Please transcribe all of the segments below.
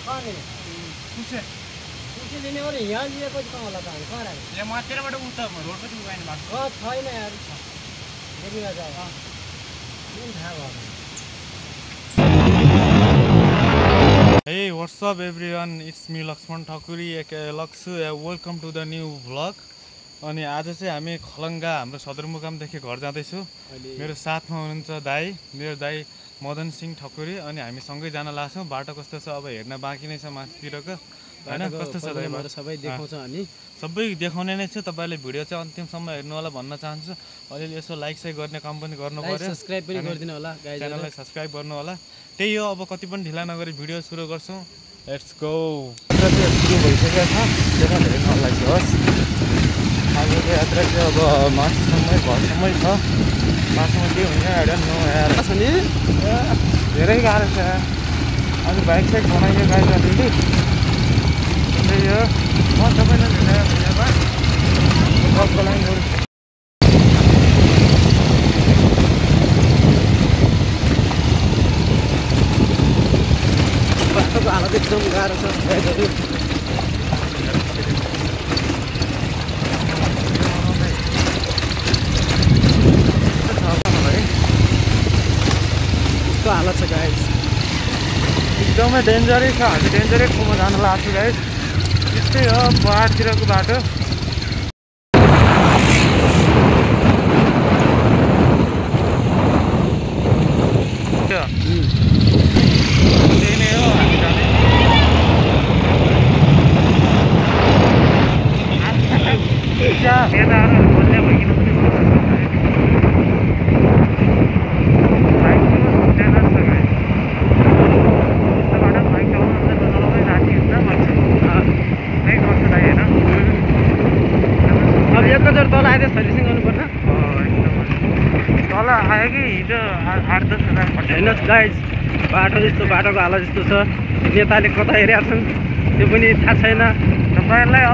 कहाँनिर लिने हो नि यहाँ लिएको कहाँ होला त हामी कहाँ राख्यो यहाँ माथिबाट उता रोडपछि उगाइने बाटो छैन यार देखिन जाऊ कुन थाहा भयो Hey, what's up everyone? It's me Lakshman Thakuri aka Laksu. Welcome to the new vlog. अनि आज चाहिँ हामी खलङ्गा हाम्रो सदरमुकामदेखि घर जाँदैछु। मेरो साथमा हुनुहुन्छ दाइ, मेरो दाइ मदन सिंह ठकुरी अनि हामी सँगै जान लाग्छौँ। बाटो कस्तो छ अब हेर्न बाँकी नै छ माथितिरको हैन कस्तो छ दाइ बाटो सबै देखाउँछ हामी सबै देखाउने नै छ। तपाईहरुले भिडियो चाहिँ अन्तिमसम्म हेर्नु होला भन्न चाहन्छु। अलिअलि यसो लाइक चाहिँ गर्ने काम पनि गर्नु पर्यो। सब्स्क्राइब पनि गरिदिनु होला गाइज च्यानललाई सब्स्क्राइब गर्नु होला। त्यही हो अब कति पनि ढिला नगरी भिडियो सुरु गर्छौँ। Let's go. यात्रा सुरु भइसकेको छ। त्यसमा हेर्न लागि होस्। आजको यात्रा चाहिँ अब माथिसम्मै घरसम्मै छ। माथिमा के हुन्छ आई डोन्ट नो यार। छ नि धेरै गाह्रो छ। अनि बाइक साइक बनाइयो गाइज अलिअलि त्यही हो। म तपाईँलाई भेटाएर धन्यवाद। सबको लागि बाटोको हालत एकदम गाह्रो छ गाइजहरु। यस्तो हालत छ गाइज एकदमै डेन्जरै छ। हामी डेन्जरै ठाउँमा जान लाग्छु गाइज। त्यस्तै हो पहाडतिरको बाटो। त्यही नै हो हामी जाने। नेताहरू बोल्ने भइकन पनि तल आएर सर्भिसिङ गर्नुपर्छ। तल आयो कि हिजो 8-10 हजार हेर्नुहोस् गाइज बाटो जस्तो बाटोको हालत जस्तो छ। नेताले कता हेरेका छन् त्यो पनि थाहा छैन तपाईँहरूलाई।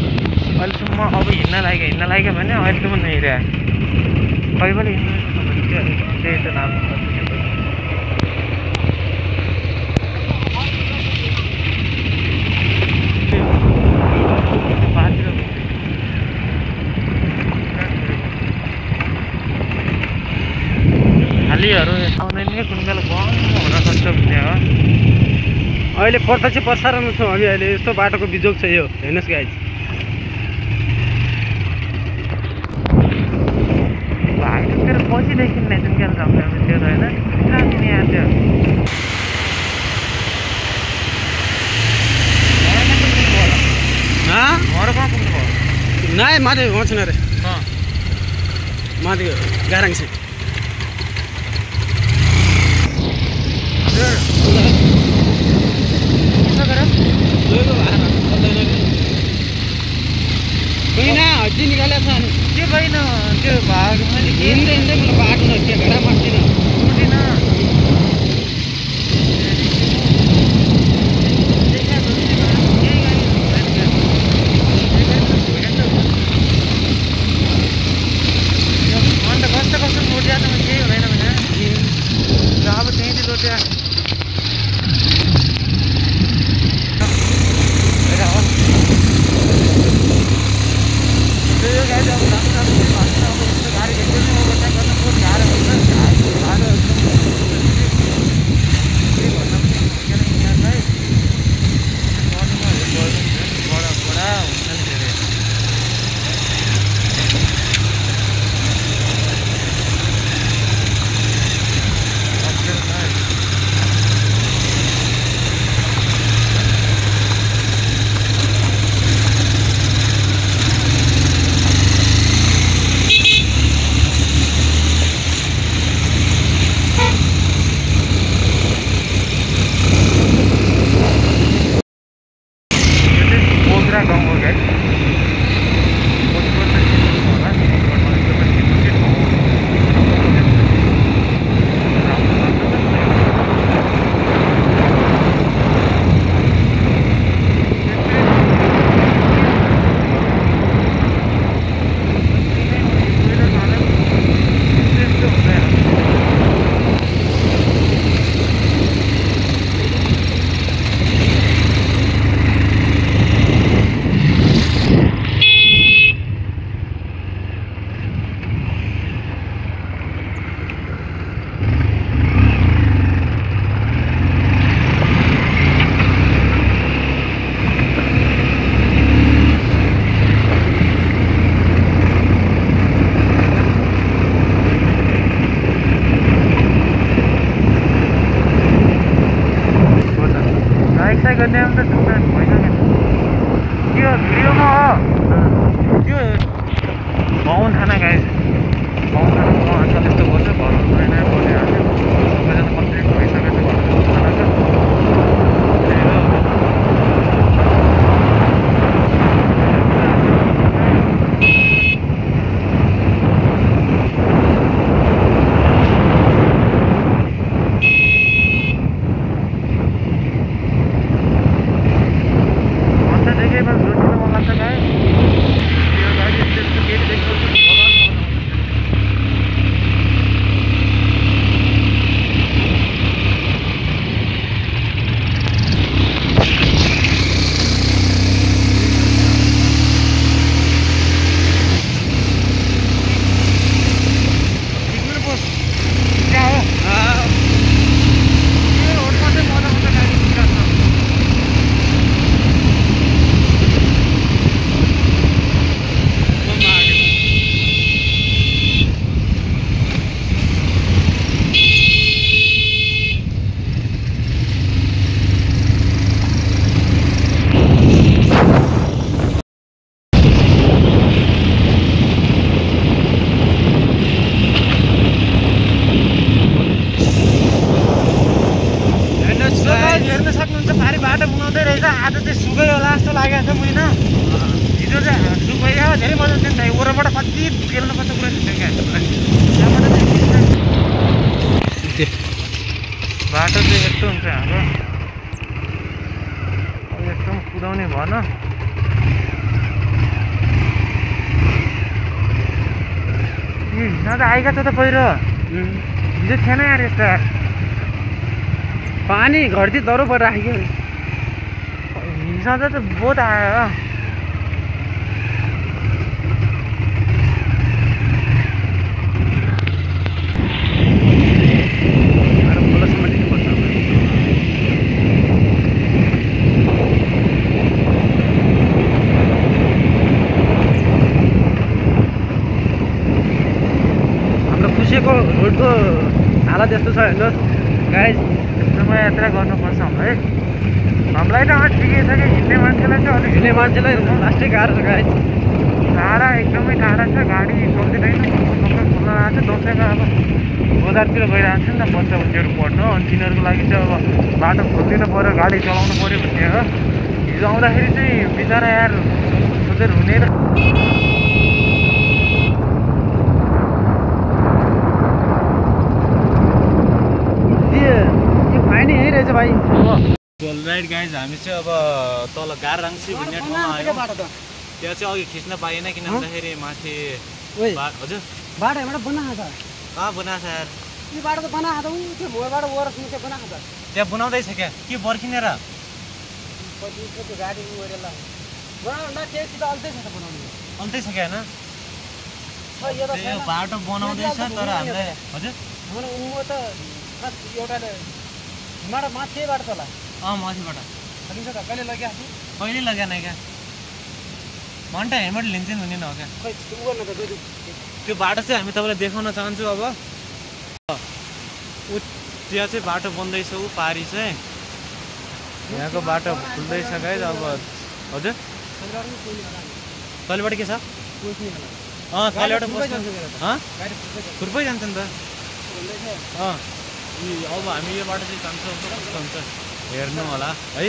अब हिँड्न लाग्यो भने अहिलेसम्म नहिँड्या कहीँ पनि त्यही त नाम खालीहरू आउँदैन कुन बेला बन्द हुन सक्छ भन्ने हो। अहिले प्रत्यक्ष प्रसारणमा छौँ हामी। अहिले यस्तो बाटोको बिजोग छ यो हेर्नुहोस् गाइज। पछिदेखि नै जुन खेल जान्छ त्यो होइन यहाँ त्यो घर कहाँ पुग्नुभयो? नाइ माथि वहाँ छैन अरे माथि गाराङ छ। हड्डी निकालेको छ अनि के भएन त्यो भाग मैले हिँड्दै हिँड्दै मलाई बाट्नु त्यो घडा माट्दिनँ उठिन। अन्त कस्तो कस्तो लोट्या त केही हुँदैन भने अब त्यहीँ लोट्या गाडी बाटो चाहिँ सुकै होला जस्तो लागेको छ महिना हिजो चाहिँ सुकै धेरै मजा थियो नि त ओरबाट कति पेल्नुपर्छ कुरा थियो क्या त्यहाँबाट चाहिँ बाटो चाहिँ यस्तो हुन्छ हाम्रो एकदम कुदाउने भएन हिजो त आएका छ त पहिरो हिजो थिएन यार यस्तो पानी घरती दह्रो पर राखेको हिजो त बहुत आयो खोलासम्म लिनुपर्छ हाम्रो खुसीको रोडको हालत यस्तो छ हेर्नुहोस् गाइस एकदमै यात्रा गर्नुपर्छ है हामीलाई त ठिकै छ कि हिँड्ने मान्छेलाई चाहिँ अलिक हिँड्ने मान्छेलाई लास्टै गाह्रो छ गाइस टाढा एकदमै टाढा छ गाडी सक्दिँदैन सबै खोल्न आएको छ दसैँको अब बजारतिर गइरहेको छ नि त बच्चा बच्चीहरू पढ्नु अनि तिनीहरूको लागि चाहिँ अब बाटो खोलिदिनु पऱ्यो गाडी चलाउनु पऱ्यो भन्ने हो हिजो आउँदाखेरि चाहिँ बिचरा यार सोचेर हुने र फाइन यहीँ रहेछ भाइ राइट गाइज हामी चाहिँ अब तल गारराङ्सी भन्ने ठाउँमा आयौँ त्यहाँ चाहिँ अघि खिच्न पाइएन किन भन्दाखेरि माथि हजुर बाटो हेबाट बनाएको छ कहाँ बनाएको छ यार यो बाटो त बनाएको छ त्यो भोरबाट ओरस निकै बनाएको छ त्यहाँ बनाउँदैछ क्या के पर्खिनेर पछि त्यो गाडी उडेर ल बनाउनु त्यति त अल्छै छ त बनाउनु अल्छै छ क्या होइन यो बाटो बनाउँदैछ तर हामीलाई हजुर म त एउटा माथिबाट तल माथिबाट सकिन्छ त कहिले लगिरहेको छु कहिले लगाएन क्या घन्टा हेलमेट लिन्छन् भन्ने न हो क्या खै उ गर्न त त्यो बाटो चाहिँ हामी तपाईँलाई देखाउन चाहन्छु अब ऊ त्यहाँ चाहिँ बाटो बन्दैछ ऊ पारी चाहिँ यहाँको बाटो खुल्दैछ गाइज अब हजुर तलबाट के छ तलबाट खुर्पै जान्छ नि त अब हामी यो बाटो चाहिँ जान्छौँ कस्तो हुन्छ हेर्नु होला है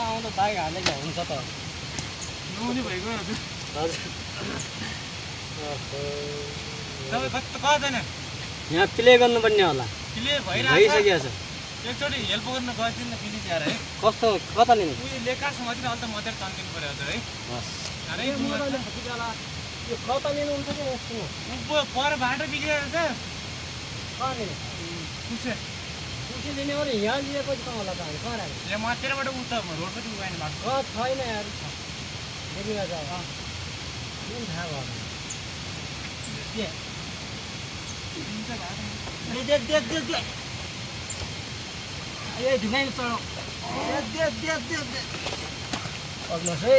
आउँदा बाइक हालेको हुन्छ त नहुने भइगयो हजुर तपाईँ कस्तो कहाँ जाने यहाँ प्ले गर्नुपर्ने होला प्ले भइसकेको छ एकचोटि हेल्प गर्न गइदिनु न प्लिज यार है कस्तो कता लिने उयो लेखासँग मात्रै अन्त मात्रै तन्किनु पऱ्यो हजुर है साह्रै यो कता लिनुहुन्छ कि यस्तो ऊपर पर बाटो बिग्रेर छ कहाँ लिने खुसे खुसी लिने भने यहाँ लिएको कहाँ होला त हामी कहाँ राख्यो यहाँ माथिबाट उता रोड पनि उगाएन बाटो छैन यार देखिन जाऊ कुन थाहा भयो ए ढुङ्गाइले चढाउ अग्नुहोस् है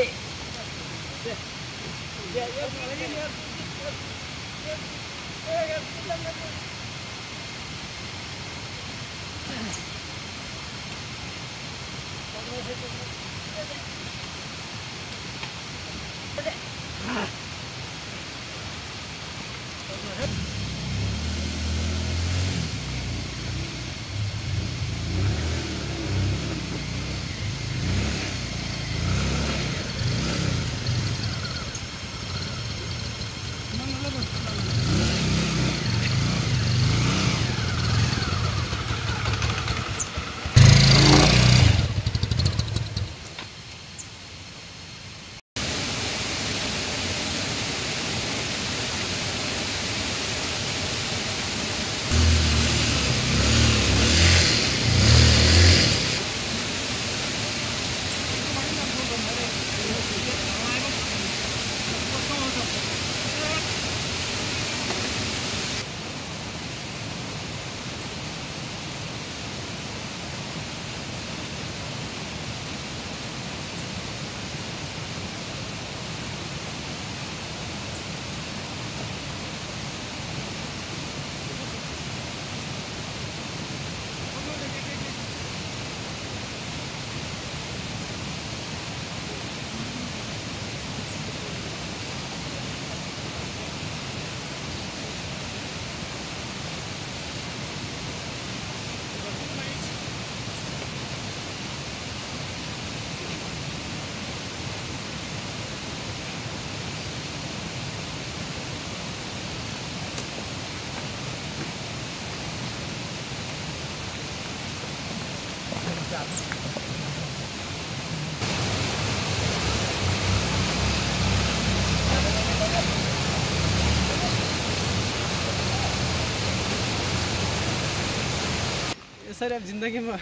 कसरी अब जिन्दगीमा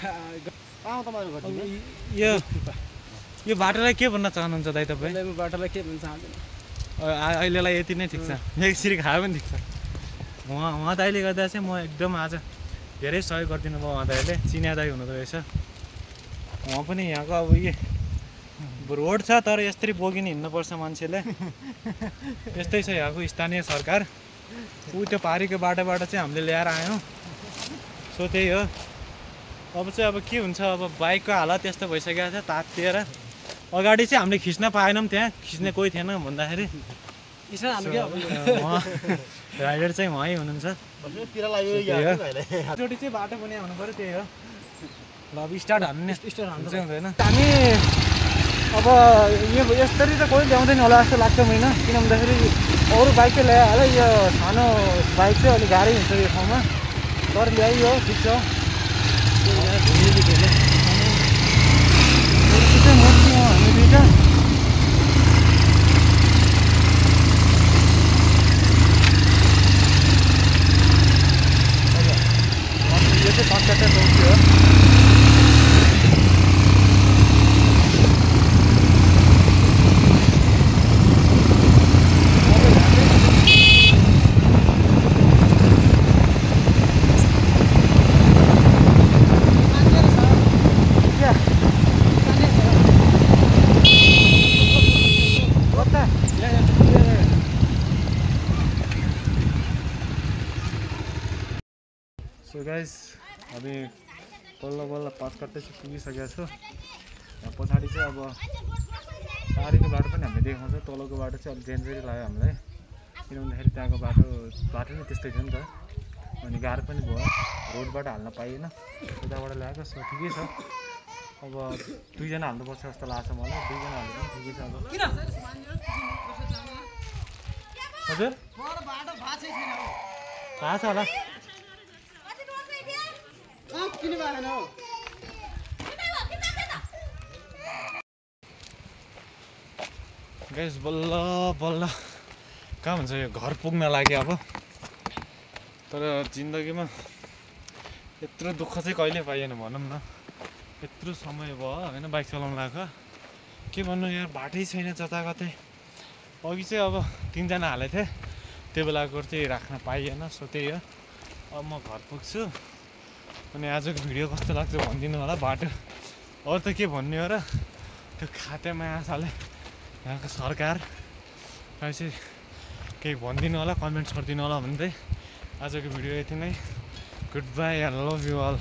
कहाँ तपाईँको घर दिदी? यो बाटोलाई के भन्न चाहनुहुन्छ दाइ तपाईँ? म बाटोलाई के भन्न चाहदिनँ। अहिलेलाई यति नै ठिक छ, यसरी खायो पनि ठिक छ। उहाँ दाइले गर्दा चाहिँ म एकदम आज धेरै सहयोग गरिदिनु भयो। उहाँ दाइले चिनिया दाइ हुनुहुँदो रहेछ। उहाँ पनि यहाँको अब रोड छ तर यसरी बोकिने हिँड्नुपर्छ मान्छेले। यस्तै छ यहाँको स्थानीय सरकार। त्यो पारीको बाटोबाट चाहिँ हामीले ल्याएर आयौँ। सो त्यही हो। अब चाहिँ अब के हुन्छ, अब बाइकको हालत यस्तो भइसकेको छ तातिएर। अगाडि चाहिँ हामीले खिच्न पाएनौँ, त्यहाँ खिच्ने कोही थिएन भन्दाखेरि राइडर चाहिँ उहाँ हुनुहुन्छ। एकचोटि चाहिँ बाटो पनि आउनु पऱ्यो, त्यही हो। ल अब स्टार्ट हान्ने चाहिँ हुँदैन। हामी अब यो यसरी त कोही ल्याउँदैन होला जस्तो लाग्छ होइन, किन भन्दाखेरि अरू बाइक चाहिँ ल्यायो होला। यो सानो बाइक चाहिँ अलिक गाह्रै हुन्छ यो ठाउँमा, तर ल्याइयो ठिक छ। हामी दुइटा यो चाहिँ कन्ट्र्याक्टर चौकी हो। सो गाइस हामी बल्ल पास कट्टै चाहिँ पुगिसकेको छु। यहाँ पछाडि चाहिँ अब पारीको बाटो पनि हामीले देखाउँछ। तलको बाटो चाहिँ अलिक डेन्जरै लाग्यो हामीलाई, किन भन्दाखेरि त्यहाँको बाटो नै त्यस्तै थियो नि त। अनि गाह्रो पनि भयो, रोडबाट हाल्न पाइएन, यताबाट ल्याएको। सो ठिकै छ। अब 2 जना हाल्नुपर्छ जस्तो लाग्छ मलाई। 2 जना हाल्नु पनि ठिकै छ। अब हजुर थाहा छ होला। गाइस बल्ल कहाँ भन्छ यो घर पुग्न लाग्यो अब। तर जिन्दगीमा यत्रो दुःख चाहिँ कहिले पाइएन भनौँ न। यत्रो समय भयो होइन बाइक चलाउनु लाग्यो। के भन्नु यार, बाटै छैन जताकतै। अघि चाहिँ अब 3 जना हालेको थिएँ, त्यो बेलाको चाहिँ राख्न पाइएन। सो त्यही हो। अब म घर पुग्छु। अनि आजको भिडियो कस्तो लाग्छ भनिदिनु होला। बाटो अरू त के भन्ने हो र, त्यो खातेमा आशाले यहाँको सरकार चाहिँ केही भनिदिनु होला, कमेन्ट्स गरिदिनु होला भन्दै आजको भिडियो यति नै। Good bye, I love you all.